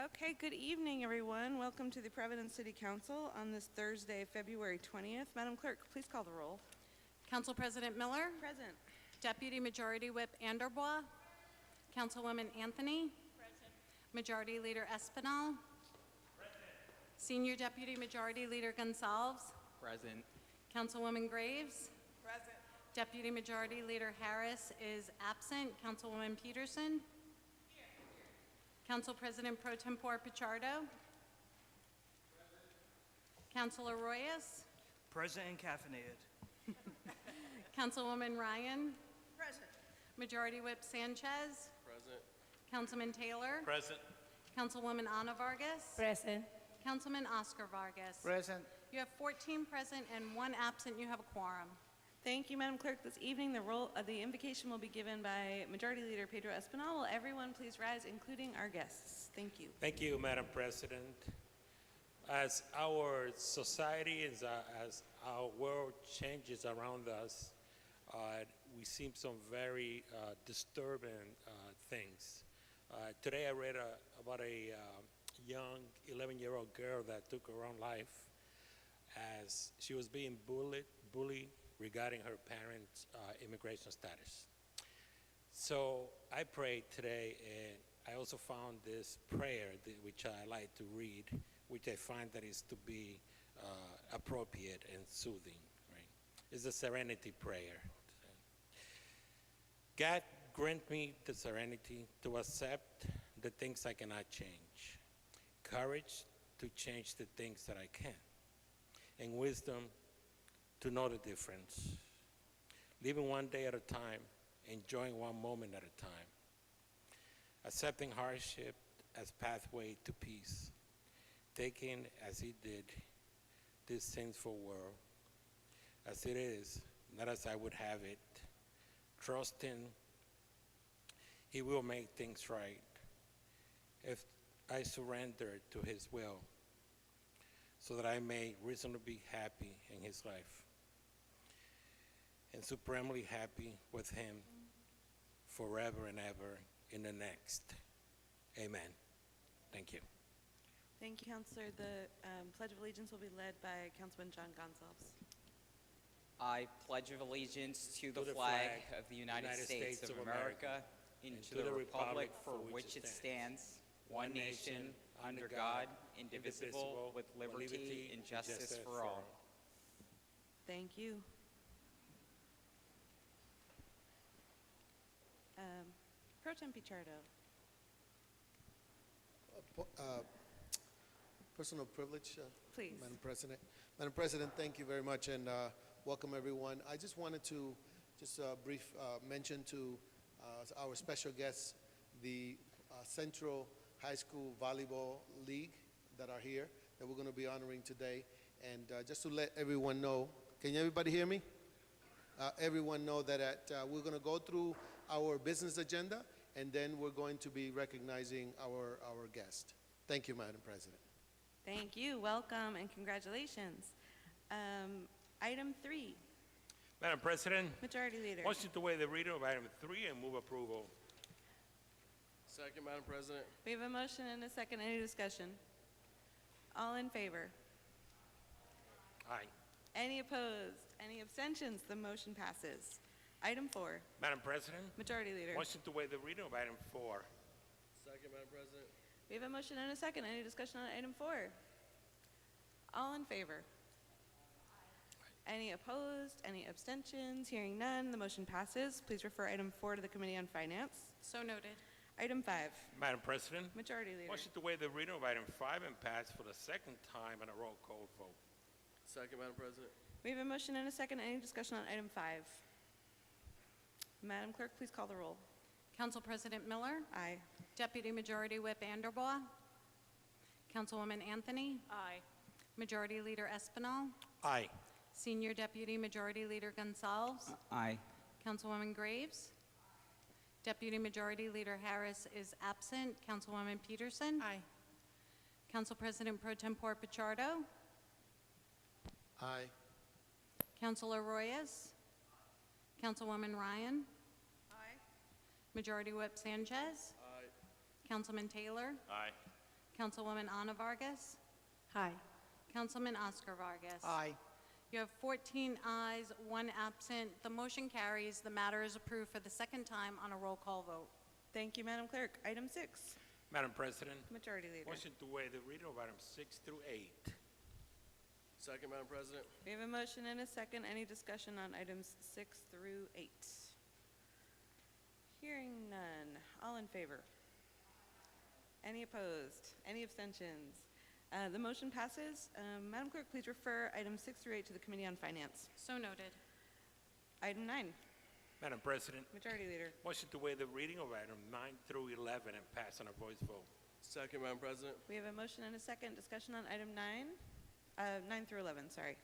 Okay, good evening, everyone. Welcome to the Providence City Council on this Thursday, February 20th. Madam Clerk, please call the roll. Council President Miller, Present. Deputy Majority Whip Anderbois, Councilwoman Anthony, Present. Majority Leader Espinal, Senior Deputy Majority Leader Gonsalves, Present. Councilwoman Graves, Present. Deputy Majority Leader Harris is absent, Councilwoman Peterson, Council President Pro Tempore Pichardo, Councilor Royas, Present and caffeinated. Councilwoman Ryan, Present. Majority Whip Sanchez, Present. Councilman Taylor, Present. Councilwoman Ana Vargas, Present. Councilman Oscar Vargas. Present. You have 14 present and 1 absent. You have a quorum. Thank you, Madam Clerk. This evening, the invocation will be given by Majority Leader Pedro Espinal. Will everyone please rise, including our guests? Thank you. Thank you, Madam President. As our society, as our world changes around us, we see some very disturbing things. Today I read about a young 11-year-old girl that took her own life as she was being bullied regarding her parents' immigration status. So I prayed today, and I also found this prayer which I like to read, which I find that is to be appropriate and soothing. Right? It's the serenity prayer. God, grant me the serenity to accept the things I cannot change, courage to change the things that I can, and wisdom to know the difference, living one day at a time, enjoying one moment at a time, accepting hardship as pathway to peace, taking as he did this sinful world as it is, not as I would have it, trusting he will make things right if I surrender to his will so that I may reasonably be happy in his life and supremely happy with him forever and ever in the next. Amen. Thank you. Thank you, Councilor. The Pledge of Allegiance will be led by Councilman John Gonsalves. I pledge of allegiance to the flag of the United States of America and to the republic for which it stands, one nation, under God, indivisible, with liberty and justice for all. Thank you. Pro Tem Pichardo. Personal privilege, Please. Madam President. Madam President, thank you very much, and welcome everyone. I just wanted to brief mention to our special guests, the Central High School Volleyball League that are here, that we're going to be honoring today. And just to let everyone know, can everybody hear me? Everyone know that we're going to go through our business agenda, and then we're going to be recognizing our guest. Thank you, Madam President. Thank you. Welcome and congratulations. Item 3, Madam President, Majority Leader. motion to waive the reading of item 3 and move approval. Second, Madam President. We have a motion and a second. Any discussion? All in favor? Aye. Any opposed? Any abstentions? The motion passes. Item 4, Madam President, Majority Leader. motion to waive the reading of item 4. Second, Madam President. We have a motion and a second. Any discussion on item 4? All in favor? Any opposed? Any abstentions? Hearing none, the motion passes. Please refer item 4 to the Committee on Finance. So noted. Item 5, Madam President, Majority Leader. motion to waive the reading of item 5 and pass for the second time on a roll call vote. Second, Madam President. We have a motion and a second. Any discussion on item 5? Madam Clerk, please call the roll. Council President Miller, Aye. Deputy Majority Whip Anderbois, Councilwoman Anthony, Aye. Majority Leader Espinal, Aye. Senior Deputy Majority Leader Gonsalves, Aye. Councilwoman Graves, Deputy Majority Leader Harris is absent, Councilwoman Peterson, Aye. Council President Pro Tempore Pichardo, Aye. Councilor Royas, Councilwoman Ryan, Aye. Majority Whip Sanchez, Aye. Councilman Taylor, Aye. Councilwoman Ana Vargas. Aye. Councilman Oscar Vargas. Aye. You have 14 ayes, 1 absent. The motion carries. The matter is approved for the second time on a roll call vote. Thank you, Madam Clerk. Item 6, Madam President, Majority Leader. motion to waive the reading of items 6 through 8. Second, Madam President. We have a motion and a second. Any discussion on items 6 through 8? Hearing none. All in favor? Any opposed? Any abstentions? The motion passes. Madam Clerk, please refer items 6 through 8 to the Committee on Finance. So noted. Item 9, Madam President, Majority Leader. motion to waive the reading of item 9 through 11 and pass on a voice vote. Second, Madam President. We have a motion and a second. Discussion on item 9, 9 through 11, sorry.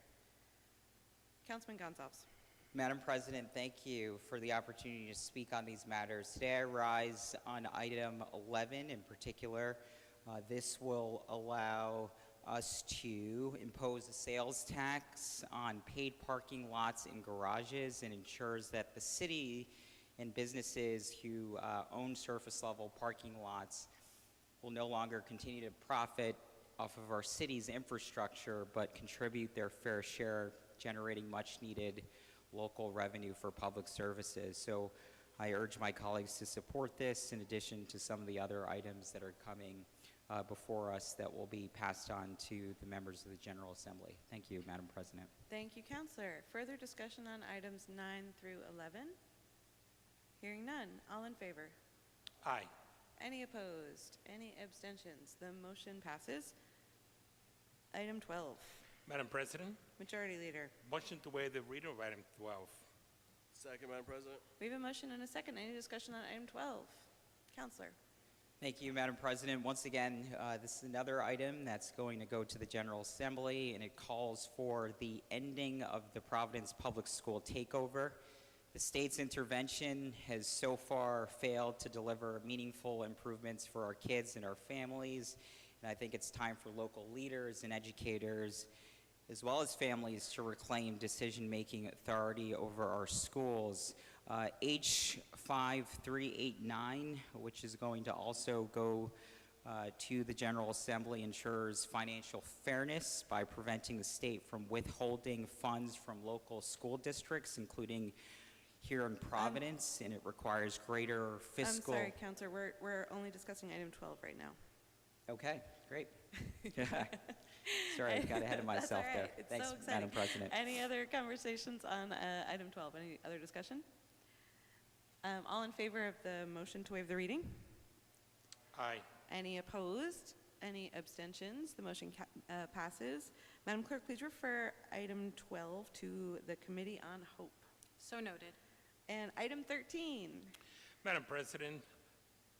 Councilman Gonzalez. Madam President, thank you for the opportunity to speak on these matters. Today I rise on item 11 in particular. This will allow us to impose a sales tax on paid parking lots and garages and ensures that the city and businesses who own surface level parking lots will no longer continue to profit off of our city's infrastructure, but contribute their fair share, generating much needed local revenue for public services. So I urge my colleagues to support this in addition to some of the other items that are coming before us that will be passed on to the members of the General Assembly. Thank you, Madam President. Thank you, Counselor. Further discussion on items 9 through 11? Hearing none. All in favor? Aye. Any opposed? Any abstentions? The motion passes. Item 12, Madam President, Majority Leader. motion to waive the reading of item 12. Second, Madam President. We have a motion and a second. Any discussion on item 12? Counselor. Thank you, Madam President. Once again, this is another item that's going to go to the General Assembly, and it calls for the ending of the Providence Public School takeover. The state's intervention has so far failed to deliver meaningful improvements for our kids and our families, and I think it's time for local leaders and educators, as well as families, to reclaim decision-making authority over our schools. H5389, which is going to also go to the General Assembly, ensures financial fairness by preventing the state from withholding funds from local school districts, including here in Providence, and it requires greater fiscal... I'm sorry, Counselor. We're only discussing item 12 right now. Okay, great. Sorry, I got ahead of That's myself all right. there. It's Thanks, so exciting. Madam President. Any other conversations on item 12? Any other discussion? All in favor of the motion to waive the reading? Aye. Any opposed? Any abstentions? The motion passes. Madam Clerk, please refer item 12 to the Committee on Hope. So noted. And item 13. Madam President,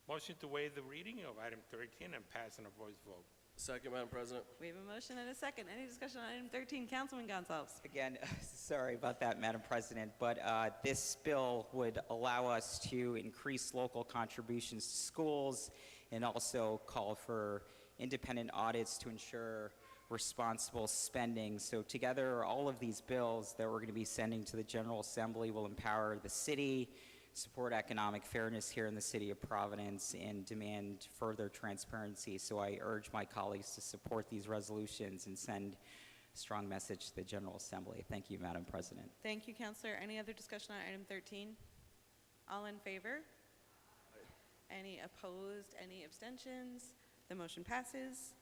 motion to waive the reading of item 13 and pass on a voice vote. Second, Madam President. We have a motion and a second. Any discussion on item 13? Councilman Gonzalez. Again, sorry about that, Madam President, but this bill would allow us to increase local contributions to schools and also call for independent audits to ensure responsible spending. So together, all of these bills that we're going to be sending to the General Assembly will empower the city, support economic fairness here in the city of Providence, and demand further transparency. So I urge my colleagues to support these resolutions and send a strong message to the General Assembly. Thank you, Madam President. Thank you, Counselor. Any other discussion on item 13? All in favor? Any opposed? Any abstentions? The motion passes.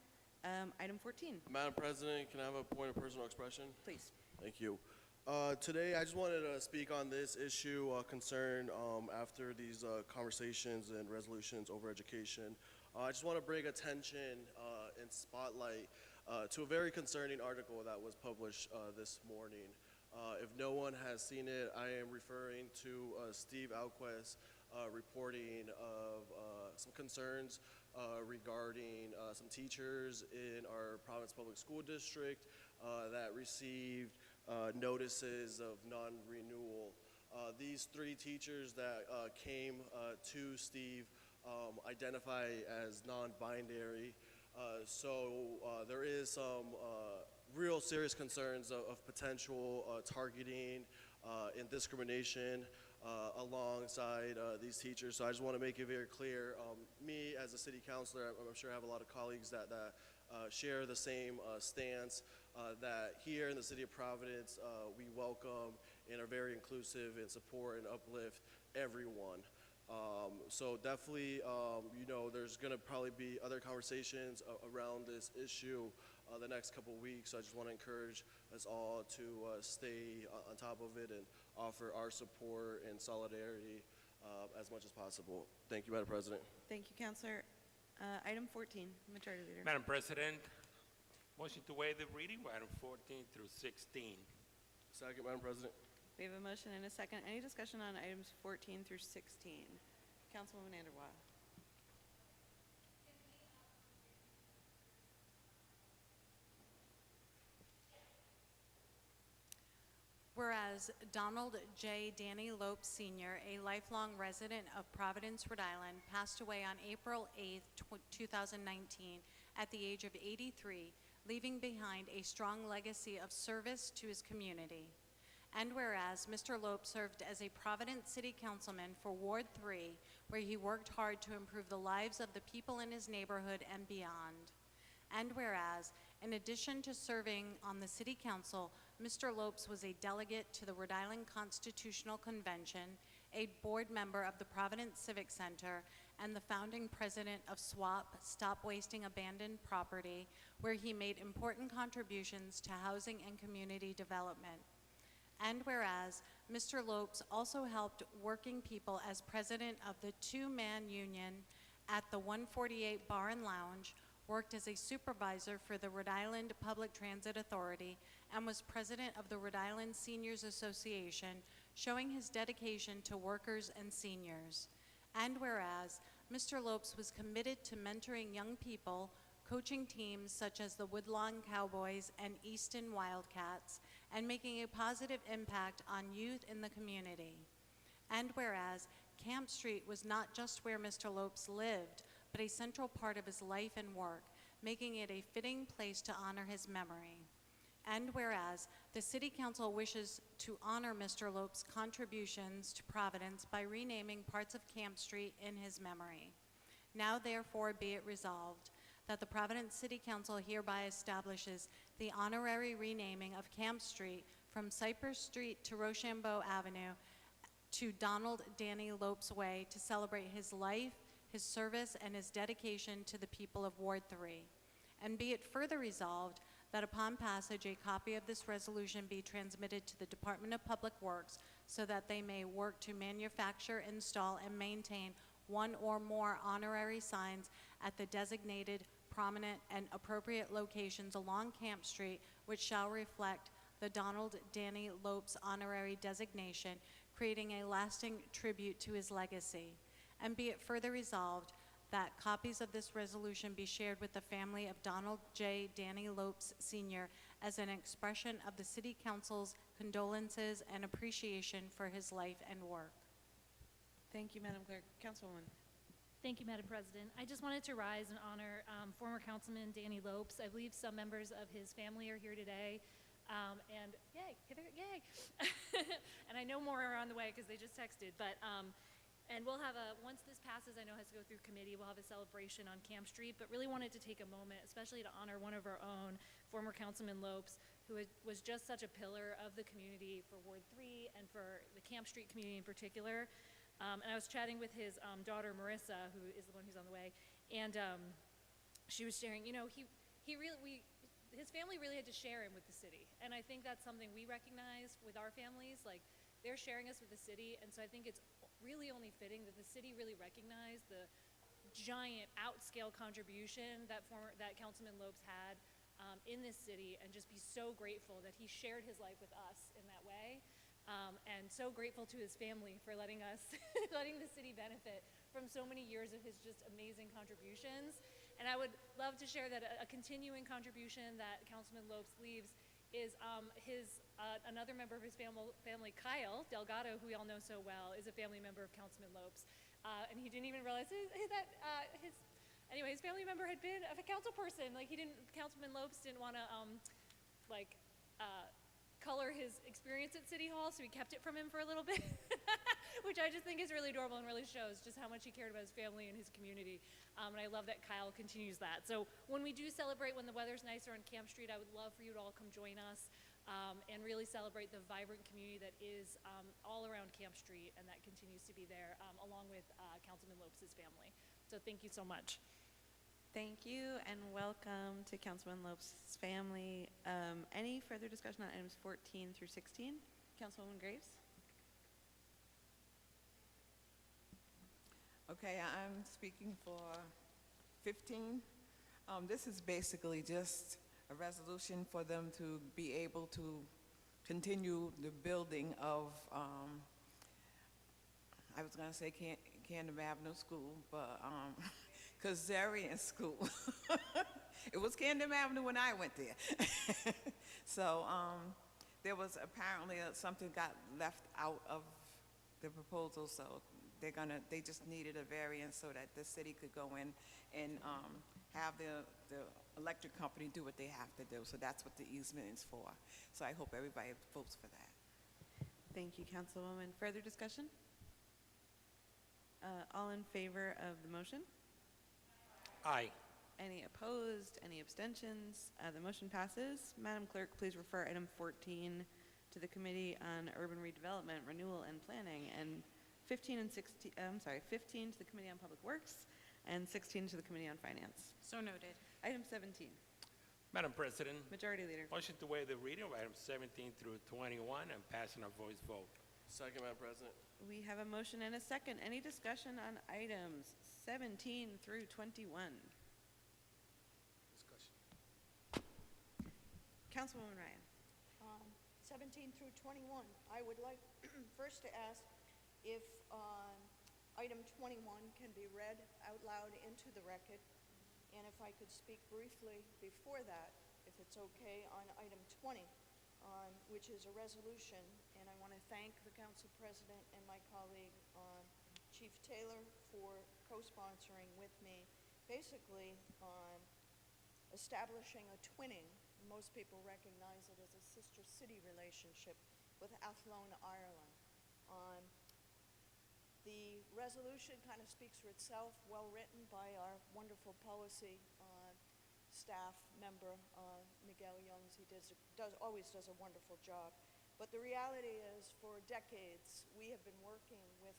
Item 14, Madam President, can I have a point of personal expression? please. Thank you. Today, I just wanted to speak on this issue concern after these conversations and resolutions over education. I just want to bring attention and spotlight to a very concerning article that was published this morning. If no one has seen it, I am referring to Steve Alquist reporting of some concerns regarding some teachers in our Providence Public School District that received notices of non-renewal. These 3 teachers that came to Steve identify as non-binary. So there is some real serious concerns of potential targeting in discrimination alongside these teachers. So I just want to make it very clear, me as a city councilor, I'm sure I have a lot of colleagues that share the same stance, that here in the city of Providence, we welcome and are very inclusive and support and uplift everyone. So definitely, there's going to probably be other conversations around this issue the next couple of weeks. So I just want to encourage us all to stay on top of it and offer our support and solidarity as much as possible. Thank you, Madam President. Thank you, Councilor. Item 14, Majority Leader. Madam President, motion to waive the reading of item 14 through 16. Second, Madam President. We have a motion and a second. Any discussion on items 14 through 16? Councilwoman Anderwa. Whereas Donald J. Danny Lopes Sr., a lifelong resident of Providence, Rhode Island, passed away on April 8, 2019, at the age of 83, leaving behind a strong legacy of service to his community. And whereas Mr. Lopes served as a Providence City Councilman for Ward 3, where he worked hard to improve the lives of the people in his neighborhood and beyond. And whereas, in addition to serving on the City Council, Mr. Lopes was a delegate to the Rhode Island Constitutional Convention, a board member of the Providence Civic Center, and the founding president of SWAP, Stop Wasting Abandoned Property, where he made important contributions to housing and community development. And whereas Mr. Lopes also helped working people as president of the two-man union at the 148 Bar and Lounge, worked as a supervisor for the Rhode Island Public Transit Authority, and was president of the Rhode Island Seniors Association, showing his dedication to workers and seniors. And whereas Mr. Lopes was committed to mentoring young people, coaching teams such as the Woodlawn Cowboys and Easton Wildcats, and making a positive impact on youth in the community. And whereas Camp Street was not just where Mr. Lopes lived, but a central part of his life and work, making it a fitting place to honor his memory. And whereas the City Council wishes to honor Mr. Lopes' contributions to Providence by renaming parts of Camp Street in his memory. Now therefore be it resolved that the Providence City Council hereby establishes the honorary renaming of Camp Street from Cypress Street to Rochambeau Avenue to Donald Danny Lopes Way to celebrate his life, his service, and his dedication to the people of Ward 3. And be it further resolved that upon passage, a copy of this resolution be transmitted to the Department of Public Works so that they may work to manufacture, install, and maintain one or more honorary signs at the designated, prominent, and appropriate locations along Camp Street, which shall reflect the Donald Danny Lopes honorary designation, creating a lasting tribute to his legacy. And be it further resolved that copies of this resolution be shared with the family of Donald J. Danny Lopes Sr. as an expression of the City Council's condolences and appreciation for his life and work. Thank you, Madam Clerk. Councilwoman. Thank you, Madam President. I just wanted to rise and honor former Councilman Danny Lopes. I believe some members of his family are here today. And yay, yay. And I know more are on the way because they just texted. But and we'll have once this passes, I know it has to go through committee, we'll have a celebration on Camp Street, but really wanted to take a moment, especially to honor one of our own, former Councilman Lopes, who was just such a pillar of the community for Ward 3 and for the Camp Street community in particular. And I was chatting with his daughter, Marissa, who is the one who's on the way, and she was sharing, you know, his family really had to share him with the city. And I think that's something we recognize with our families, like they're sharing us with the city, and so I think it's really only fitting that the city really recognize the giant outscale contribution that Councilman Lopes had in this city, and just be so grateful that he shared his life with us in that way. And so grateful to his family for letting the city benefit from so many years of his just amazing contributions. And I would love to share that a continuing contribution that Councilman Lopes leaves is another member of his family, Kyle Delgado, who we all know so well, is a family member of Councilman Lopes. And he didn't even realize his family member had been a council person. Like Councilman Lopes didn't want to color his experience at City Hall, so we kept it from him for a little bit, which I just think is really adorable and really shows just how much he cared about his family and his community. And I love that Kyle continues that. So when we do celebrate, when the weather's nicer on Camp Street, I would love for you to all come join us and really celebrate the vibrant community that is all around Camp Street and that continues to be there, along with Councilman Lopes' family. So thank you so much. Thank you, and welcome to Councilman Lopes' family. Any further discussion on items 14 through 16? Councilwoman Graves? Okay, I'm speaking for 15. This is basically just a resolution for them to be able to continue the building of, I was going to say Camden Avenue School, but Kazarian School. It was Camden Avenue when I went there. So there was apparently something got left out of the proposal, so they just needed a variance so that the city could go in and have the electric company do what they have to do. So that's what the easement is for. So I hope everybody votes for that. Thank you, Councilwoman. Further discussion? All in favor of the motion? Aye. Any opposed? Any abstentions? The motion passes. Madam Clerk, please refer item 14 to the Committee on Urban Redevelopment, Renewal, and Planning, and 15 to the Committee on Public Works, and 16 to the Committee on Finance. So noted. Item 17, Madam President, Majority Leader. motion to waive the reading of items 17 through 21 and pass on a voice vote. Second, Madam President. We have a motion and a second. Any discussion on items 17 through 21? Discussion. Councilwoman Ryan. 17 through 21. I would like first to ask if item 21 can be read out loud into the record, and if I could speak briefly before that, if it's okay, on item 20, which is a resolution, and I want to thank the council president and my colleague, Chief Taylor, for co-sponsoring with me, basically establishing a twinning. Most people recognize it as a sister city relationship with Athlone, Ireland. The resolution kind of speaks for itself, well written by our wonderful policy staff member, Miguel Youngs. He always does a wonderful job. But the reality is, for decades, we have been working with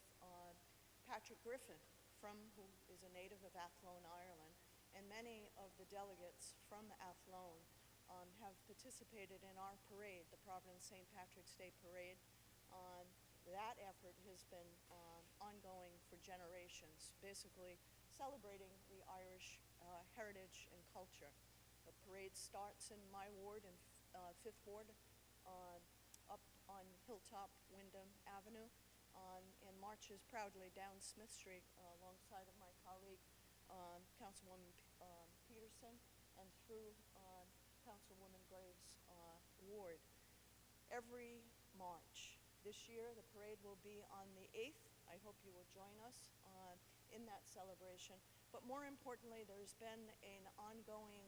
Patrick Griffin, who is a native of Athlone, Ireland, and many of the delegates from Athlone have participated in our parade, the Providence St. Patrick's Day Parade. That effort has been ongoing for generations, basically celebrating the Irish heritage and culture. The parade starts in my ward, in 5th Ward, up on Hilltop Wyndham Avenue, and marches proudly down Smith Street alongside of my colleague, Councilwoman Peterson, and through Councilwoman Graves' ward. Every March. This year, the parade will be on the 8th. I hope you will join us in that celebration. But more importantly, there's been an ongoing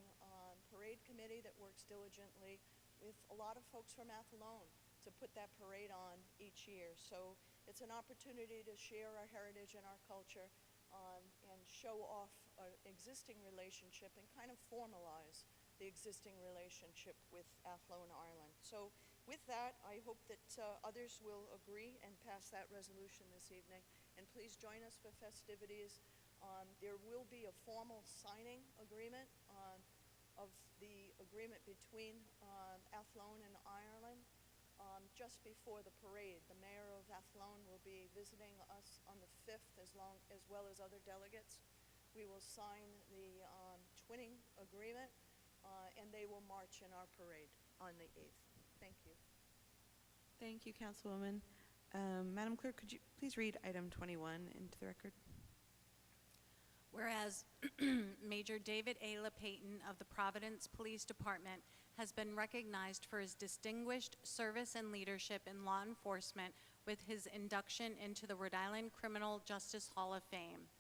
parade committee that works diligently with a lot of folks from Athlone to put that parade on each year. So it's an opportunity to share our heritage and our culture and show off an existing relationship and kind of formalize the existing relationship with Athlone, Ireland. So with that, I hope that others will agree and pass that resolution this evening. And please join us for festivities. There will be a formal signing agreement of the agreement between Athlone and Ireland just before the parade. The mayor of Athlone will be visiting us on the 5th as well as other delegates. We will sign the twinning agreement and they will march in our parade on the 8th. Thank you. Thank you, Councilwoman. Madam Clerk, could you please read item 21 into the record? Whereas Major David A. LePayton of the Providence Police Department has been recognized for his distinguished service and leadership in law enforcement with his induction into the Rhode Island Criminal Justice Hall of Fame.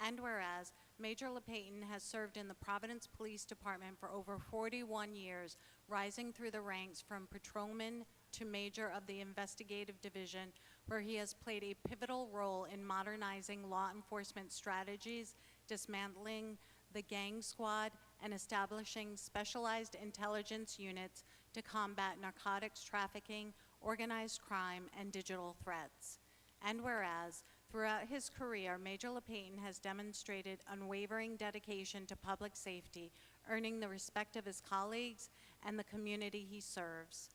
And whereas Major LePayton has served in the Providence Police Department for over 41 years, rising through the ranks from patrolman to Major of the Investigative Division, where he has played a pivotal role in modernizing law enforcement strategies, dismantling the gang squad, and establishing specialized intelligence units to combat narcotics trafficking, organized crime, and digital threats. And whereas, throughout his career, Major LePayton has demonstrated unwavering dedication to public safety, earning the respect of his colleagues and the community he serves.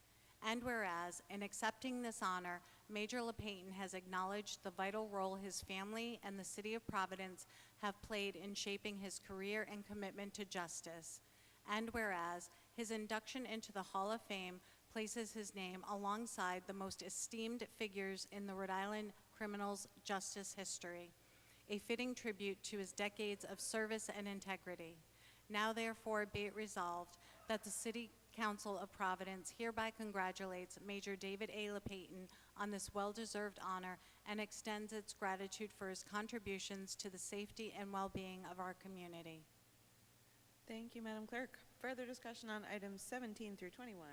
And whereas, in accepting this honor, Major LePayton has acknowledged the vital role his family and the City of Providence have played in shaping his career and commitment to justice. And whereas, his induction into the Hall of Fame places his name alongside the most esteemed figures in the Rhode Island criminals' justice history, a fitting tribute to his decades of service and integrity. Now therefore be it resolved that the City Council of Providence hereby congratulates Major David A. LePayton on this well-deserved honor and extends its gratitude for his contributions to the safety and well-being of our community. Thank you, Madam Clerk. Further discussion on items 17 through 21.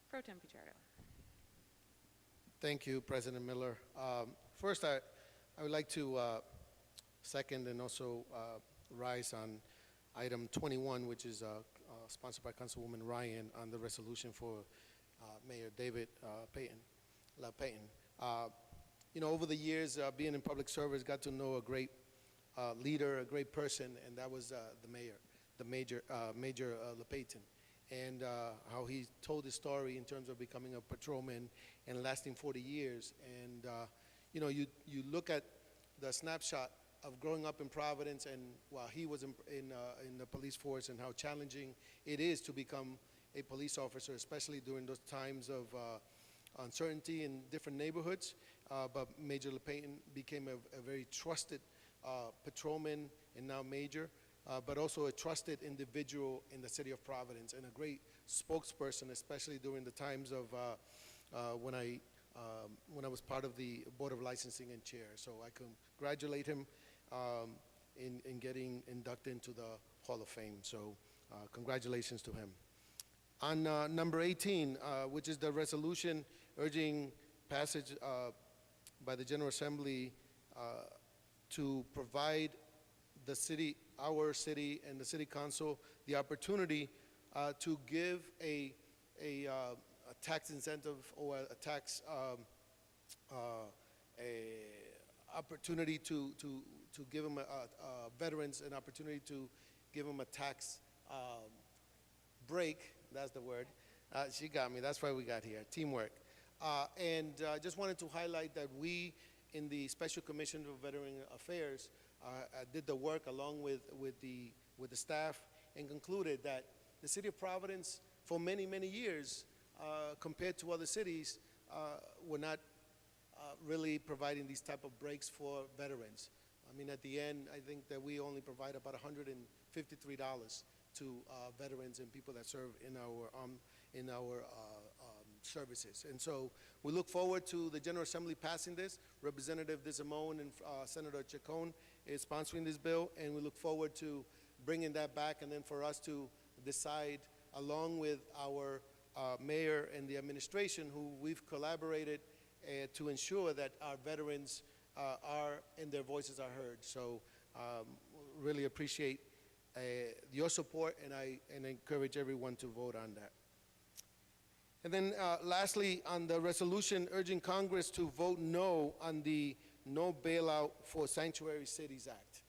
Pro Tem Pichardo. Thank you, President Miller. First, I would like to second and also rise on item 21, which is sponsored by Councilwoman Ryan on the resolution for Mayor David LePayton. You know, over the years, being in public service, got to know a great leader, a great person, and that was Major LePayton. And how he told his story in terms of becoming a patrolman and lasting 40 years. And, you know, you look at the snapshot of growing up in Providence and while he was in the police force and how challenging it is to become a police officer, especially during those times of uncertainty in different neighborhoods. But Major LePayton became a very trusted patrolman and now major. But also a trusted individual in the city of Providence and a great spokesperson, especially during the times of when I was part of the Board of Licensing and Chair. So I congratulate him in getting inducted into the Hall of Fame. So congratulations to him. On number 18, which is the resolution urging passage by the General Assembly to provide the city, our city and the City Council, the opportunity to give a tax incentive or a tax opportunity to give them veterans an opportunity to give them a tax break. That's the word. She got me. That's why we got here. Teamwork. And I just wanted to highlight that we in the Special Commission of Veteran Affairs did the work along with the staff and concluded that the city of Providence for many, many years compared to other cities were not really providing these type of breaks for veterans. I mean, at the end, I think that we only provide about $153 to veterans and people that serve in our services. And so we look forward to the General Assembly passing this. Representative DeSimone and Senator Chacon is sponsoring this bill, and we look forward to bringing that back and then for us to decide along with our mayor and the administration who we've collaborated to ensure that our veterans are and their voices are heard. So really appreciate your support, and I encourage everyone to vote on that. And then lastly, on the resolution urging Congress to vote no on the No Bailout for Sanctuary Cities Act.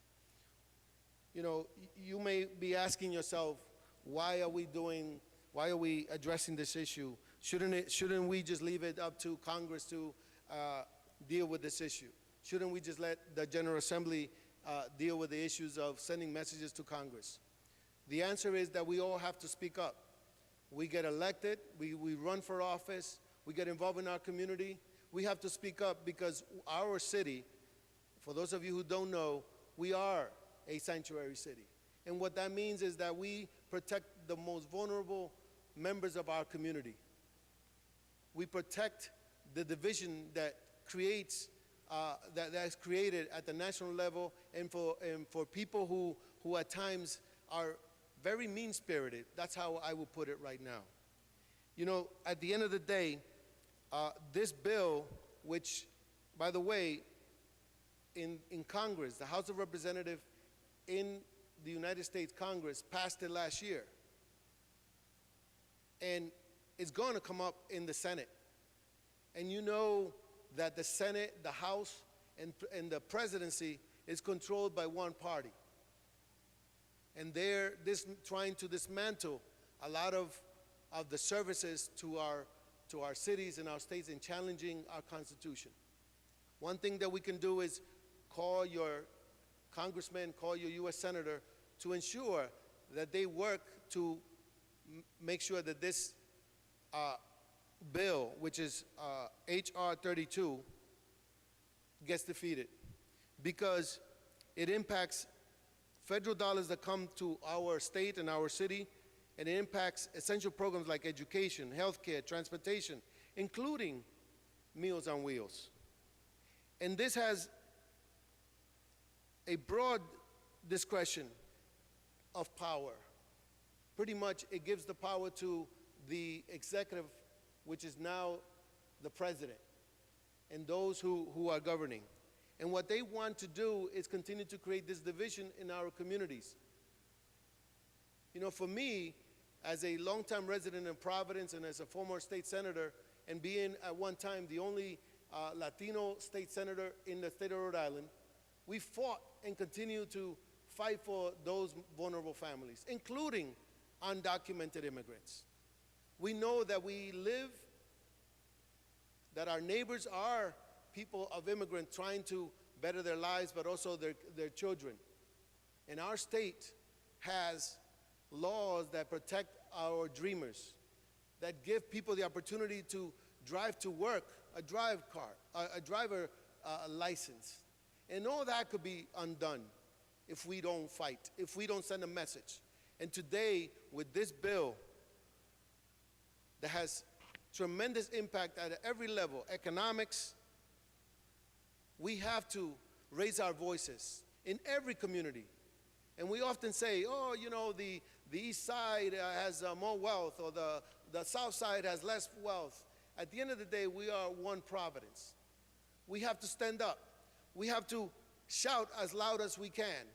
You know, you may be asking yourself, why are we addressing this issue? Shouldn't we just leave it up to Congress to deal with this issue? Shouldn't we just let the General Assembly deal with the issues of sending messages to Congress? The answer is that we all have to speak up. We get elected, we run for office, we get involved in our community. We have to speak up because our city, for those of you who don't know, we are a sanctuary city. And what that means is that we protect the most vulnerable members of our community. We protect the division that creates, that's created at the national level and for people who at times are very mean-spirited. That's how I would put it right now. You know, at the end of the day, this bill, which, by the way, in Congress, the House of Representatives in the United States Congress passed it last year. And it's going to come up in the Senate. And you know that the Senate, the House, and the presidency is controlled by one party. And they're trying to dismantle a lot of the services to our cities and our states and challenging our Constitution. One thing that we can do is call your congressman, call your U.S. senator to ensure that they work to make sure that this bill, which is H.R. 32, gets defeated, because it impacts federal dollars that come to our state and our city, and it impacts essential programs like education, healthcare, transportation, including Meals on Wheels. And this has a broad discretion of power. Pretty much it gives the power to the executive, which is now the president, and those who are governing. And what they want to do is continue to create this division in our communities. You know, for me, as a longtime resident in Providence and as a former state senator, and being at one time the only Latino state senator in the state of Rhode Island, we fought and continue to fight for those vulnerable families, including undocumented immigrants. We know that we live, that our neighbors are people of immigrants trying to better their lives, but also their children. And our state has laws that protect our dreamers, that give people the opportunity to drive to work, a driver license. And all that could be undone if we don't fight, if we don't send a message. And today, with this bill that has tremendous impact at every level, economics, we have to raise our voices in every community. And we often say, oh, you know, the east side has more wealth, or the south side has less wealth. At the end of the day, we are one Providence. We have to stand up. We have to shout as loud as we can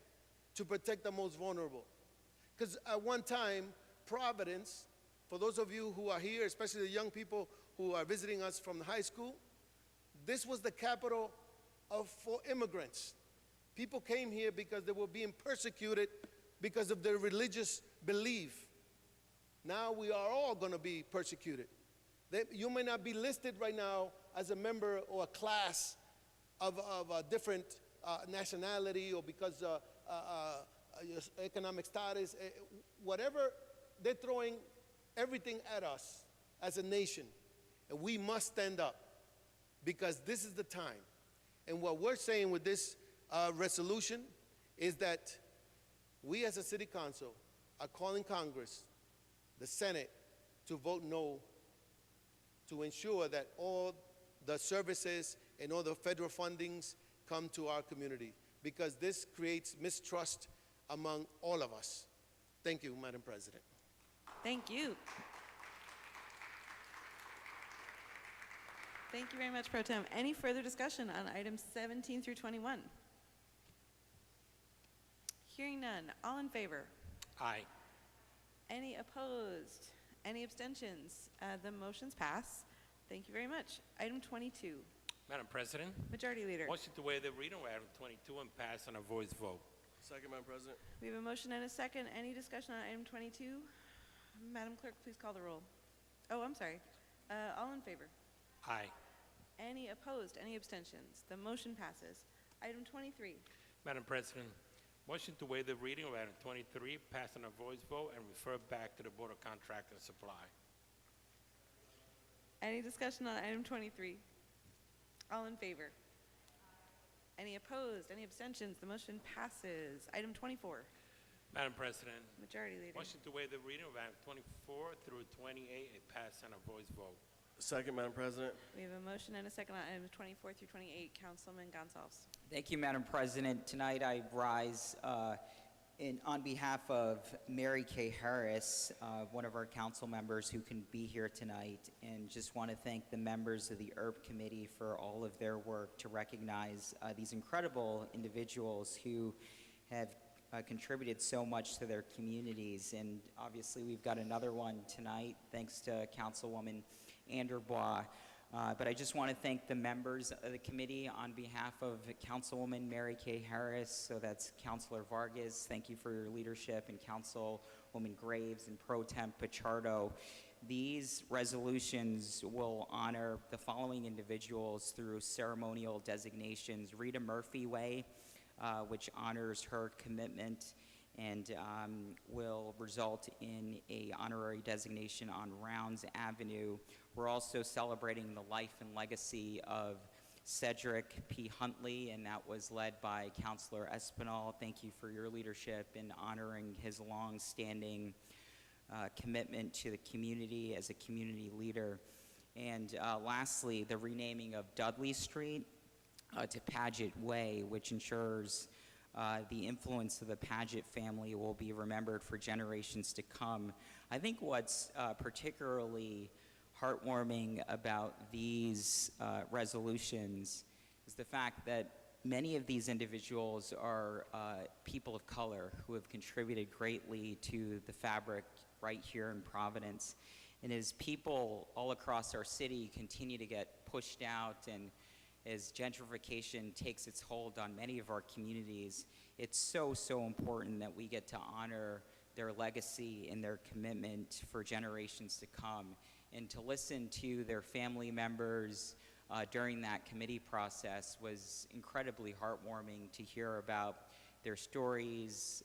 to protect the most vulnerable. Because at one time, Providence, for those of you who are here, especially the young people who are visiting us from the high school, this was the capital for immigrants. People came here because they were being persecuted because of their religious belief. Now we are all going to be persecuted. You may not be listed right now as a member or a class of a different nationality, or because your economic status, whatever. They're throwing everything at us as a nation, and we must stand up, because this is the time. And what we're saying with this resolution is that we as a city council are calling Congress, the Senate, to vote no, to ensure that all the services and all the federal fundings come to our community, because this creates mistrust among all of us. Thank you, Madam President. Thank you. Thank you very much, Pro Tem. Any further discussion on items 17 through 21? Hearing none. All in favor? Aye. Any opposed? Any abstentions? The motions pass. Thank you very much. Item 22. Madam President, Majority Leader. motion to waive the reading of item 22 and pass on a voice vote. Second, Madam President. We have a motion and a second. Any discussion on item 22? Madam Clerk, please call the roll. Oh, I'm sorry. All in favor? Aye. Any opposed? Any abstentions? The motion passes. Item 23. Madam President, motion to waive the reading of item 23, pass on a voice vote, and refer back to the Board of Contract and Supply. Any discussion on item 23? All in favor? Any opposed? Any abstentions? The motion passes. Item 24. Madam President, Majority Leader. motion to waive the reading of item 24 through 28 and pass on a voice vote. Second, Madam President. We have a motion and a second on items 24 through 28. Councilman Gonzalez. Thank you, Madam President. Tonight I rise On behalf of Mary Kay Harris, one of our council members who can be here tonight, and just want to thank the members of the ERB committee for all of their work to recognize these incredible individuals who have contributed so much to their communities. And obviously we've got another one tonight, thanks to Councilwoman Anderbois. But I just want to thank the members of the committee on behalf of Councilwoman Mary Kay Harris. So that's Councilor Vargas, thank you for your leadership, and Councilwoman Graves and Pro Temp Pichardo. These resolutions will honor the following individuals through ceremonial designations: Rita Murphy Way, which honors her commitment and will result in a honorary designation on Rounds Avenue. We're also celebrating the life and legacy of Cedric P. Huntley, and that was led by Councilor Espinal. Thank you for your leadership in honoring his long-standing commitment to the community as a community leader. And lastly, the renaming of Dudley Street to Paget Way, which ensures the influence of the Paget family will be remembered for generations to come. I think what's particularly heartwarming about these resolutions is the fact that many of these individuals are people of color who have contributed greatly to the fabric right here in Providence. And as people all across our city continue to get pushed out, and as gentrification takes its hold on many of our communities, it's so, so important that we get to honor their legacy and their commitment for generations to come. And to listen to their family members during that committee process was incredibly heartwarming to hear about their stories,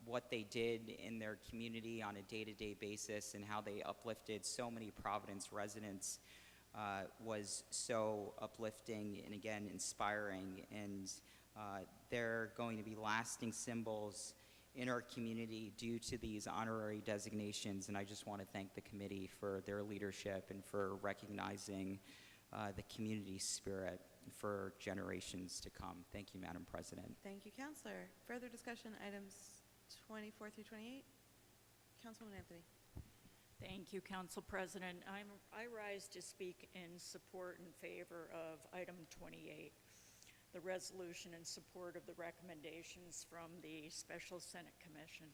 what they did in their community on a day-to-day basis, and how they uplifted so many Providence residents. Was so uplifting and, again, inspiring. And they're going to be lasting symbols in our community due to these honorary designations. And I just want to thank the committee for their leadership and for recognizing the community spirit for generations to come. Thank you, Madam President. Thank you, Councilor. Further discussion, items 24 through 28. Councilwoman Anthony. Thank you, Council President. I rise to speak in support and favor of item 28, the resolution in support of the recommendations from the Special Senate Commission.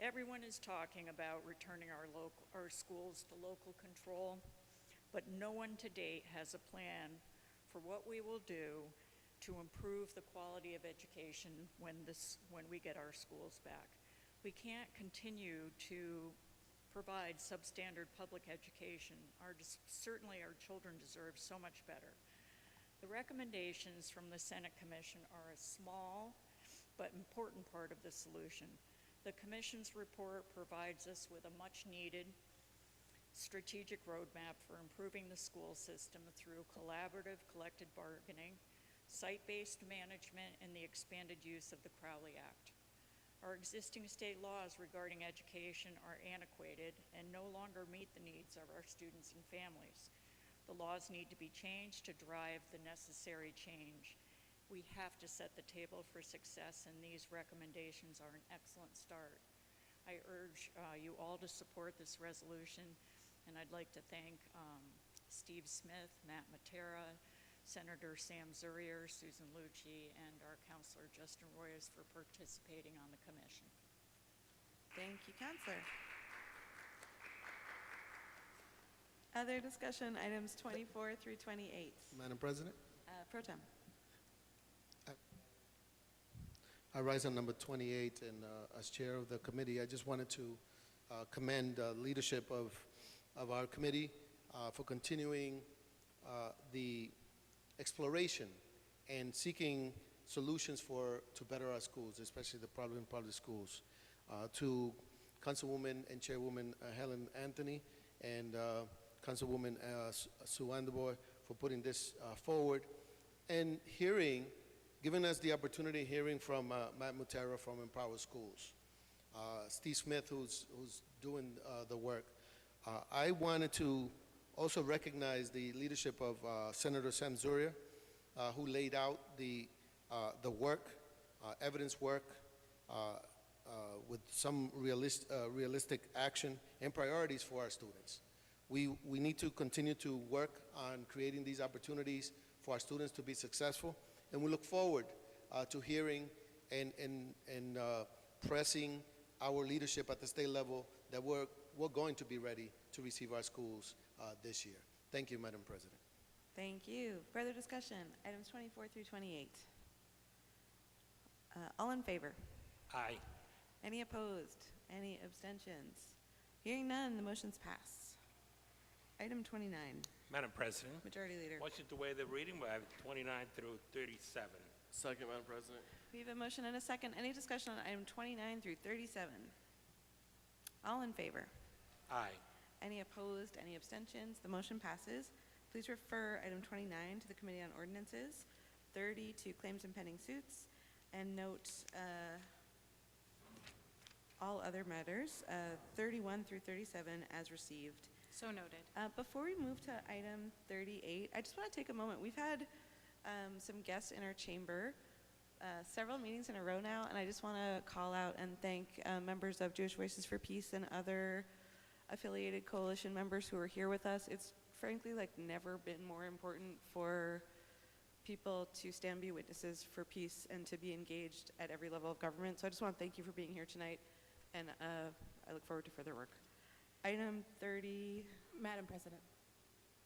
Everyone is talking about returning our schools to local control, but no one to date has a plan for what we will do to improve the quality of education when we get our schools back. We can't continue to provide substandard public education. Certainly our children deserve so much better. The recommendations from the Senate Commission are a small but important part of the solution. The Commission's report provides us with a much needed strategic roadmap for improving the school system through collaborative collective bargaining, site-based management, and the expanded use of the Crowley Act. Our existing state laws regarding education are antiquated and no longer meet the needs of our students and families. The laws need to be changed to drive the necessary change. We have to set the table for success, and these recommendations are an excellent start. I urge you all to support this resolution, and I'd like to thank Steve Smith, Matt Matera, Senator Sam Zurier, Susan Lucci, and our Councilor Justin Royas for participating on the commission. Thank you, Councilor. Other discussion, items 24 through 28. Madam President? Pro Tem. I rise on number 28, and as chair of the committee, I just wanted to commend leadership of our committee for continuing the exploration and seeking solutions to better our schools, especially the Providence public schools. To Councilwoman and Chairwoman Helen Anthony and Councilwoman Sue Anderboy for putting this forward, and giving us the opportunity hearing from Matt Mutera from Empower Schools, Steve Smith, who's doing the work. I wanted to also recognize the leadership of Senator Sam Zurier, who laid out the work, evidence work, with some realistic action and priorities for our students. We need to continue to work on creating these opportunities for our students to be successful, and we look forward to hearing and pressing our leadership at the state level that we're going to be ready to receive our schools this year. Thank you, Madam President. Thank you. Further discussion, items 24 through 28. All in favor? Aye. Any opposed? Any abstentions? Hearing none, the motion's pass. Item 29, Madam President, Majority Leader. motion to waive the reading by 29 through 37. Second, Madam President. We have a motion and a second. Any discussion on item 29 through 37? All in favor? Aye. Any opposed? Any abstentions? The motion passes. Please refer item 29 to the Committee on Ordinances, 30 to Claims and Pending Suits, and note all other matters, 31 through 37 as received. So noted. Before we move to item 38, I just want to take a moment. We've had some guests in our chamber, several meetings in a row now, and I just want to call out and thank members of Jewish Voices for Peace and other affiliated coalition members who are here with us. It's frankly never been more important for people to stand be witnesses for peace and to be engaged at every level of government. So I just want to thank you for being here tonight, and I look forward to further work. Item 30, Madam President,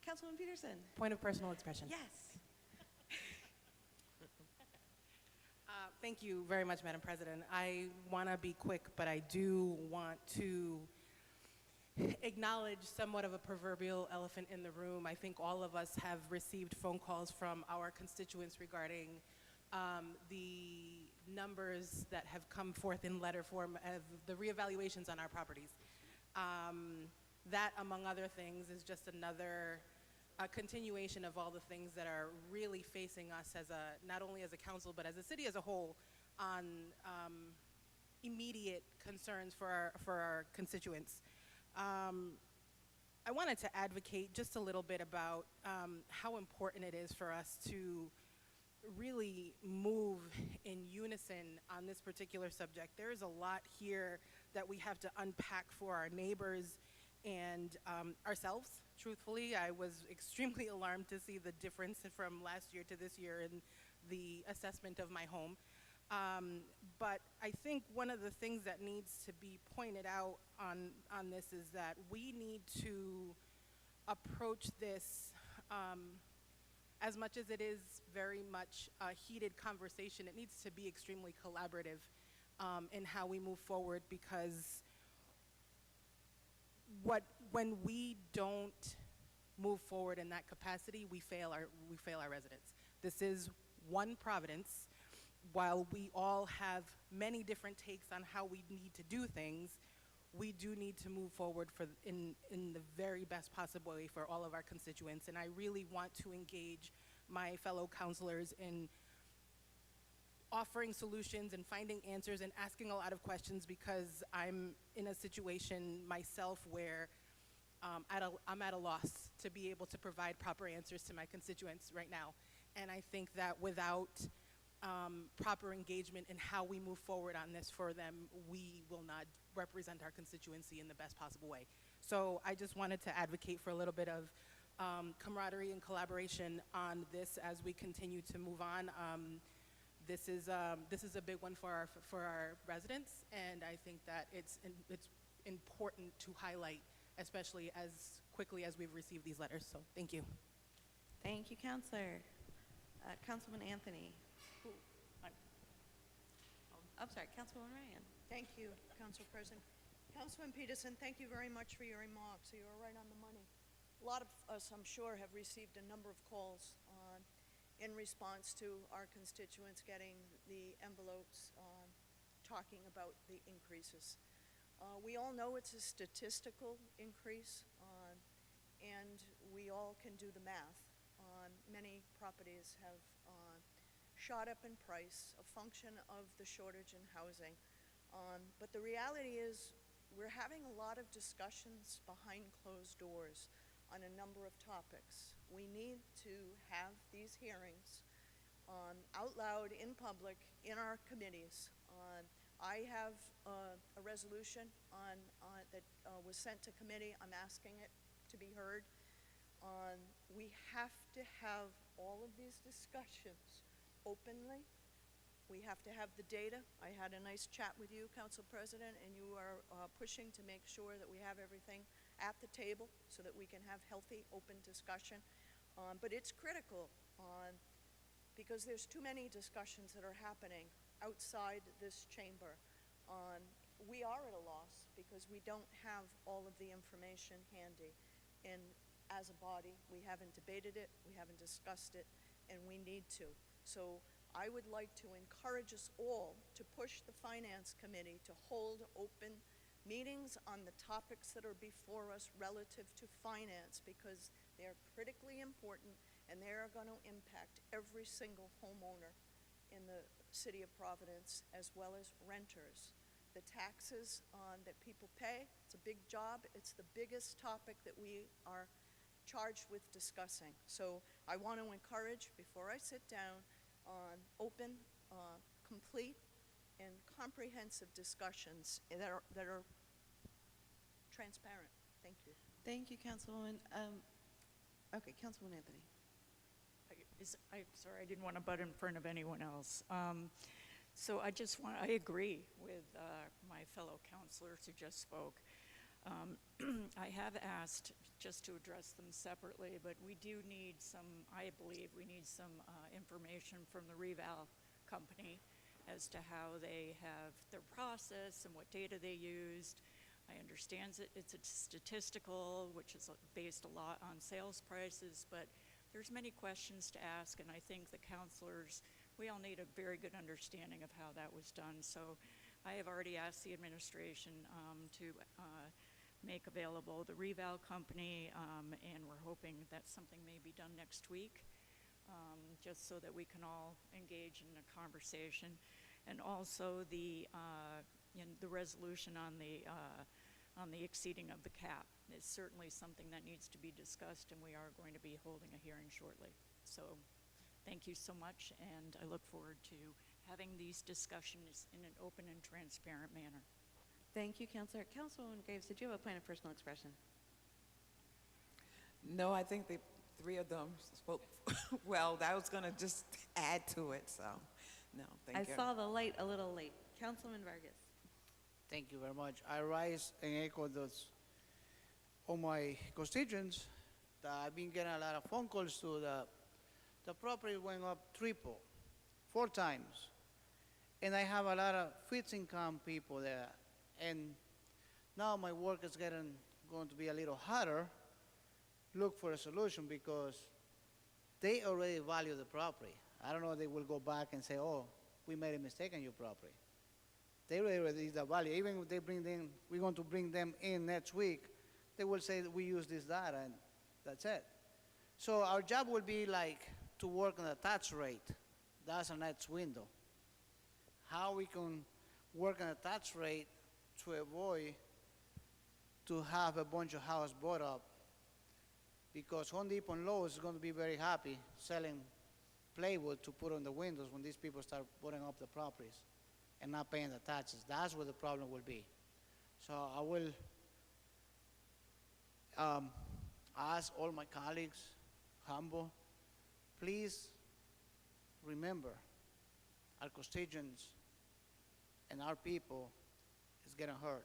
Councilwoman Peterson. point of personal expression. Yes. Thank you very much, Madam President. I want to be quick, but I do want to acknowledge somewhat of a proverbial elephant in the room. I think all of us have received phone calls from our constituents regarding the numbers that have come forth in letter form of the reevaluations on our properties. That, among other things, is just another continuation of all the things that are really facing us as not only as a council, but as a city as a whole on immediate concerns for our constituents. I wanted to advocate just a little bit about how important it is for us to really move in unison on this particular subject. There is a lot here that we have to unpack for our neighbors and ourselves. Truthfully, I was extremely alarmed to see the difference from last year to this year in the assessment of my home. But I think one of the things that needs to be pointed out on this is that we need to approach this as much as it is very much a heated conversation. It needs to be extremely collaborative in how we move forward, because when we don't move forward in that capacity, we fail our residents. This is one Providence. While we all have many different takes on how we need to do things, we do need to move forward in the very best possible way for all of our constituents. And I really want to engage my fellow councilors in offering solutions and finding answers and asking a lot of questions, because I'm in a situation myself where I'm at a loss to be able to provide proper answers to my constituents right now. And I think that without proper engagement in how we move forward on this for them, we will not represent our constituency in the best possible way. So I just wanted to advocate for a little bit of camaraderie and collaboration on this as we continue to move on. This is a big one for our residents, and I think that it's important to highlight, especially as quickly as we've received these letters. So thank you. Thank you, Councilor. Councilman Anthony. I'm sorry, Councilwoman Ryan. Thank you, Council President. Councilman Peterson, thank you very much for your remarks. You were right on the money. A lot of us, I'm sure, have received a number of calls in response to our constituents getting the envelopes talking about the increases. We all know it's a statistical increase, and we all can do the math. Many properties have shot up in price, a function of the shortage in housing. But the reality is we're having a lot of discussions behind closed doors on a number of topics. We need to have these hearings out loud in public in our committees I have a resolution that was sent to committee. I'm asking it to be heard. We have to have all of these discussions openly. We have to have the data. I had a nice chat with you, Council President, and you are pushing to make sure that we have everything at the table so that we can have healthy, open discussion. But it's critical because there's too many discussions that are happening outside this chamber. We are at a loss because we don't have all of the information handy. And as a body, we haven't debated it, we haven't discussed it, and we need to. So I would like to encourage us all to push the Finance Committee to hold open meetings on the topics that are before us relative to finance, because they're critically important and they are going to impact every single homeowner in the city of Providence, as well as renters. The taxes that people pay, it's a big job. It's the biggest topic that we are charged with discussing. So I want to encourage, before I sit down, on open, complete, and comprehensive discussions that are transparent. Thank you. Thank you, Councilwoman. Okay, Councilwoman Anthony. I'm sorry, I didn't want to butt in front of anyone else. So I agree with my fellow councilors who just spoke. I have asked just to address them separately, but we do need I believe we need some information from the reval company as to how they have their process and what data they used. I understand it's a statistical, which is based a lot on sales prices, but there's many questions to ask, and I think the councilors, we all need a very good understanding of how that was done. So I have already asked the administration to make available the reval company, and we're hoping that something may be done next week, just so that we can all engage in a conversation. And also the resolution on the exceeding of the cap is certainly something that needs to be discussed, and we are going to be holding a hearing shortly. So thank you so much, and I look forward to having these discussions in an open and transparent manner. Thank you, Councilor. Councilwoman Graves, did you have a point of personal expression? No, I think the three of them spoke well. I was going to just add to it, so no, thank you. I saw the light a little late. Councilman Vargas. Thank you very much. I rise and echo those all my constituents that I've been getting a lot of phone calls to. The property went up 4 times, and I have a lot of fixed income people there. And now my work is going to be a little harder. Look for a solution because they already value the property. I don't know if they will go back and say, "Oh, we made a mistake on your property." They already the value. Even if they we're going to bring them in next week, they will say that we use this data, and that's it. So our job will be like to work on the tax rate. That's our next window. How we can work on the tax rate to avoid to have a bunch of houses bought up, because Home Depot and Lowe's is going to be very happy selling plywood to put on the windows when these people start putting up the properties and not paying the taxes. That's where the problem will be. So I will ask all my colleagues, humble, please remember our constituents and our people is getting hurt,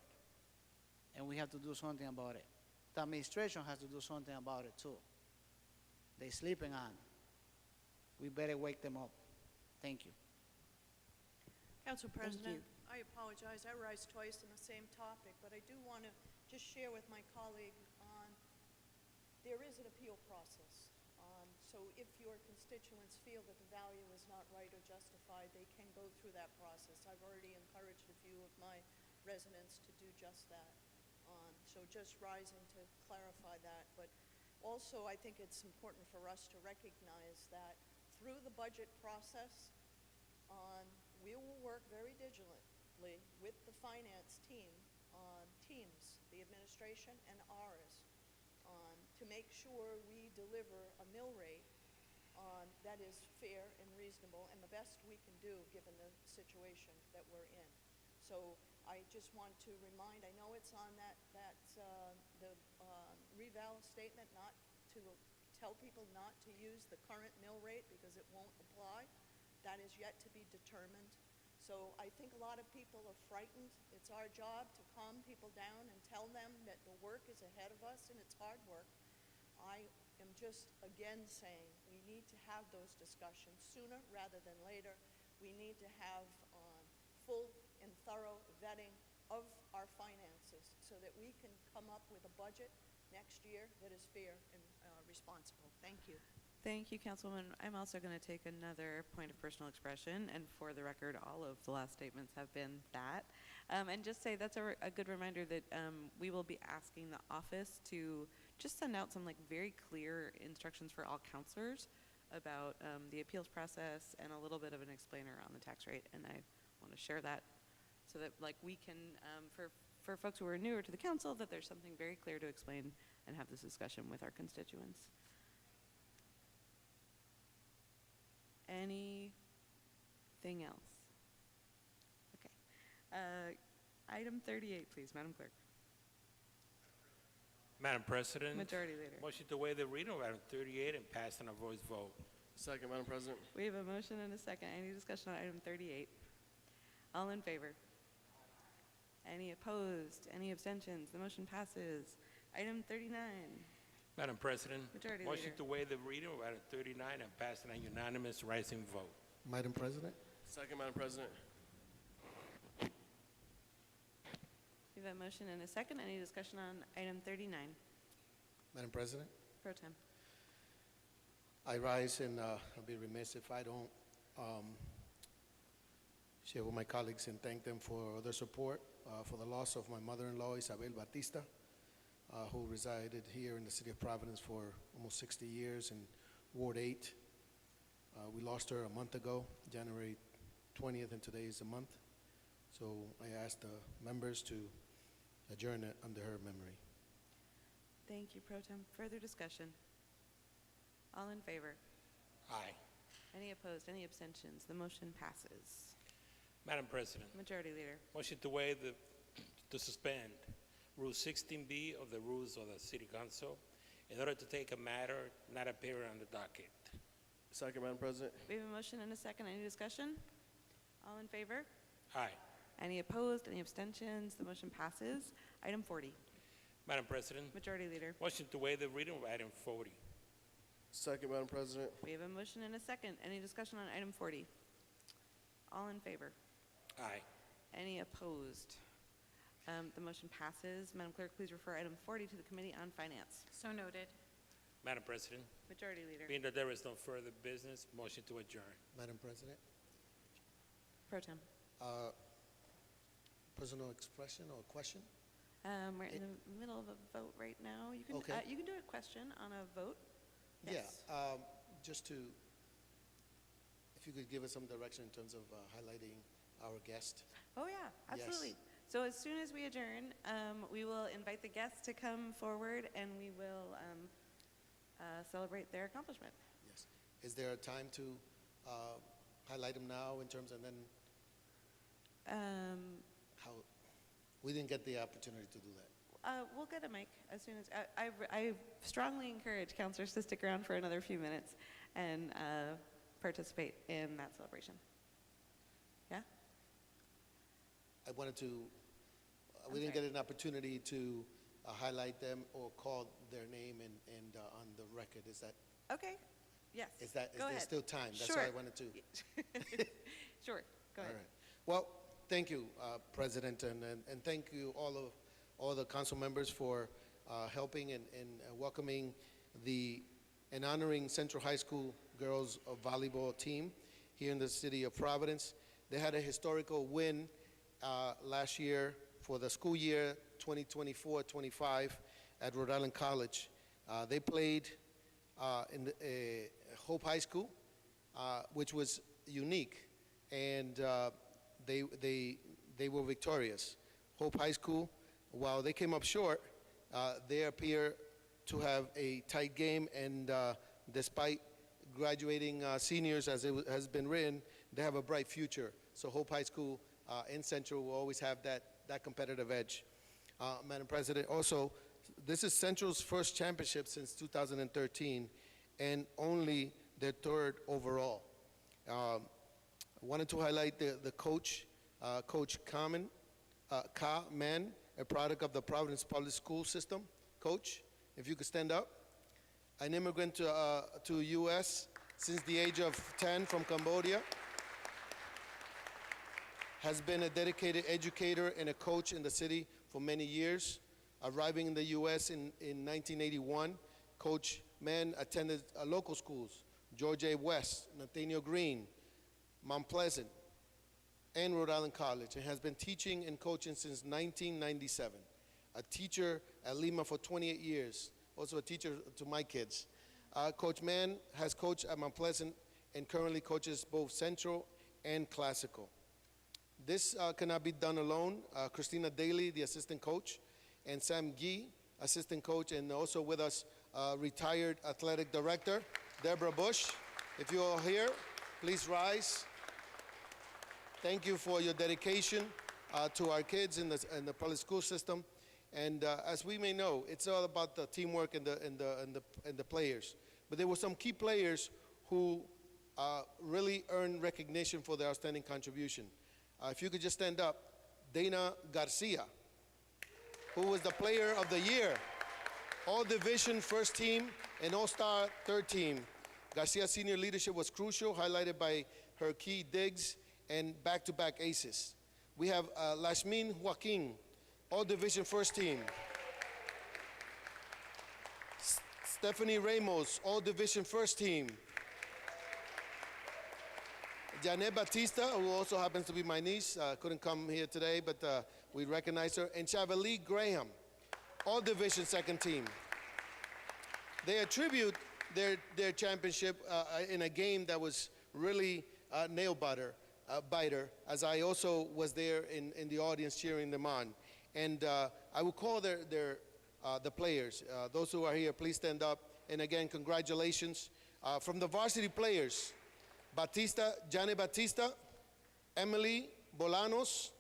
and we have to do something about it. The administration has to do something about it too. They're sleeping on. We better wake them up. Thank you. Council President, I apologize. I rise twice on the same topic, but I do want to just share with my colleague on there is an appeal process. So if your constituents feel that the value is not right or justified, they can go through that process. I've already encouraged a few of my residents to do just that. So just rising to clarify that. But also I think it's important for us to recognize that through the budget process, we will work very diligently with the finance teams, the administration and ours, to make sure we deliver a mill rate that is fair and reasonable and the best we can do given the situation that we're in. So I just want to remind, I know it's on the reval statement not to tell people not to use the current mill rate because it won't apply. That is yet to be determined. So I think a lot of people are frightened. It's our job to calm people down and tell them that the work is ahead of us and it's hard work. I am just again saying we need to have those discussions sooner rather than later. We need to have full and thorough vetting of our finances so that we can come up with a budget next year that is fair and responsible. Thank you. Thank you, Councilwoman. I'm also going to take another point of personal expression, and for the record, all of the last statements have been that. And just say that's a good reminder that we will be asking the office to just send out some very clear instructions for all counselors about the appeals process and a little bit of an explainer on the tax rate. And I want to share that so that we can, for folks who are newer to the council, that there's something very clear to explain and have this discussion with our constituents. Anything else? Okay. Item 38, please, Madam Clerk. Madam President. Majority Leader. Motion to waive the reading of item 38 and pass on a voice vote. Second, Madam President. We have a motion and a second. Any discussion on item 38? All in favor? Any opposed? Any abstentions? The motion passes. Item 39. Madam President. Majority motion Leader. to waive the reading of item 39 and pass on a unanimous rising vote. Madam President? Second, Madam President. We have a motion and a second. Any discussion on item 39? Madam President? Pro Tem. I rise and I'll be remiss if I don't share with my colleagues and thank them for their support for the loss of my mother-in-law, Isabel Batista, who resided here in the city of Providence for almost 60 years in Ward 8. We lost her a month ago, January 20th, and today is the month. So I ask the members to adjourn it under her memory. Thank you, Pro Tem. Further discussion? All in favor? Aye. Any opposed? Any abstentions? The motion passes. Madam President. Majority Leader. Motion to waive to suspend Rule 16B of the rules of the City Council in order to take a matter not appearing on the docket. Second, Madam President. We have a motion and a second. Any discussion? All in favor? Aye. Any opposed? Any abstentions? The motion passes. Item 40. Madam President. Majority Leader. Motion to waive the reading of item 40. Second, Madam President. We have a motion and a second. Any discussion on item 40? All in favor? Aye. Any opposed? The motion passes. Madam Clerk, please refer item 40 to the Committee on Finance. So noted. Madam President. Majority Leader. Being that there is no further business, motion to adjourn. Madam President? Pro Tem. Personal expression or question? We're in the middle of a vote right now. You can, Okay. you can do a question on a vote. Yes. Yeah, just to, if you could give us some direction in terms of highlighting our guest. Oh, yeah, Yes. absolutely. So as soon as we adjourn, we will invite the guests to come forward and we will celebrate their accomplishment. Yes. Is there a time to highlight them now in terms, and then how, we didn't get the opportunity to do that. We'll get a mic as soon as, I strongly encourage counselors to stick around for another few minutes and participate in that celebration. Yeah? I wanted to, we didn't get an opportunity to highlight them or call their name and on the record. Is that, Okay, yes. is Go there ahead. still time? That's Sure. why I wanted to. Sure, go All ahead. right. Well, thank you, President, and thank you all the council members for helping and welcoming and honoring Central High School girls volleyball team here in the city of Providence. They had a historical win last year for the school year 2024-25 at Rhode Island College. They played in Hope High School, which was unique, and they were victorious. Hope High School, while they came up short, they appear to have a tight game, and despite graduating seniors, as it has been written, they have a bright future. So Hope High School in Central will always have that competitive edge. Madam President, also, this is Central's first championship since 2013 and only their third overall. I wanted to highlight the coach, Coach Ka Man, a product of the Providence Public School System. Coach, if you could stand up. An immigrant to U.S. since the age of 10 from Cambodia. Has been a dedicated educator and a coach in the city for many years. Arriving in the U.S. in 1981, Coach Man attended local schools, George A. West, Nathaniel Green, Mount Pleasant, and Rhode Island College, and has been teaching and coaching since 1997. A teacher at Lima for 28 years, also a teacher to my kids. Coach Man has coached at Mount Pleasant and currently coaches both Central and Classical. This cannot be done alone. Christina Daly, the assistant coach, and Sam Gee, assistant coach, and also with us, retired athletic director, Deborah Bush. If you're all here, please rise. Thank you for your dedication to our kids in the public school system. And as we may know, it's all about the teamwork and the players. But there were some key players who really earned recognition for their outstanding contribution. If you could just stand up, Dana Garcia, who was the player of the year, All-Division first team and All-Star third team. Garcia's senior leadership was crucial, highlighted by her key digs and back-to-back aces. We have Lashmin Joaquin, All-Division first team. Stephanie Ramos, All-Division first team. Janet Batista, who also happens to be my niece, couldn't come here today, but we recognize her. And Chavalie Graham, All-Division second team. They attribute their championship in a game that was really nail-biter, as I also was there in the audience cheering them on. And I will call the players. Those who are here, please stand up. And again, congratulations. From the varsity players, Janet Batista, Emily Bolanos,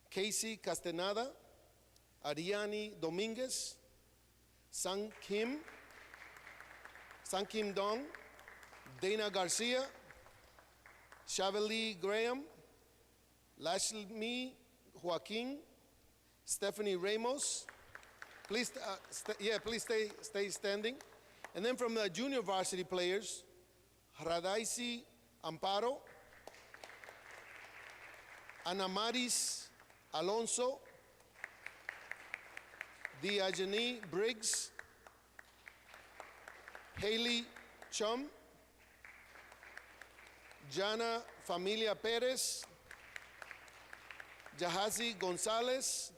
Casey Castaneda, Ariani Dominguez, Sang Kim Dong, Dana Garcia, Chavalie Graham, Lashmi Joaquin, Stephanie Ramos. Please, please stay standing. And then from the junior varsity players, Radaisi Amparo, Anamaris Alonso, Diajani Briggs, Haley Chum, Jana Familia Perez, Jahazi Gonzalez,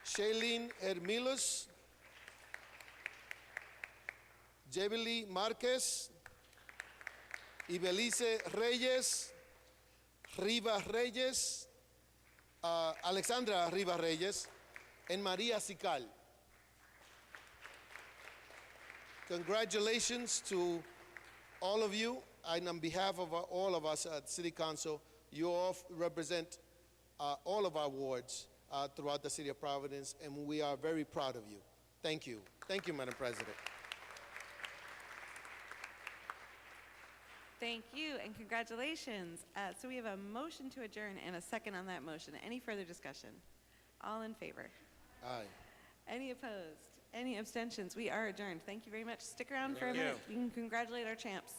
Shailene Hermilos, Jebeli Marquez, Ibelice Reyes, Rivas Reyes, Alexandra Rivas Reyes, and Maria Sical. Congratulations to all of you, and on behalf of all of us at City Council, you all represent all of our wards throughout the City of Providence, and we are very proud of you. Thank you. Thank you, Madam President. Thank you and congratulations. So we have a motion to adjourn and a second on that motion. Any further discussion? All in favor? Aye. Any opposed? Any abstentions? We are adjourned. Thank you very much. Stick around for a minute. We can congratulate our champs.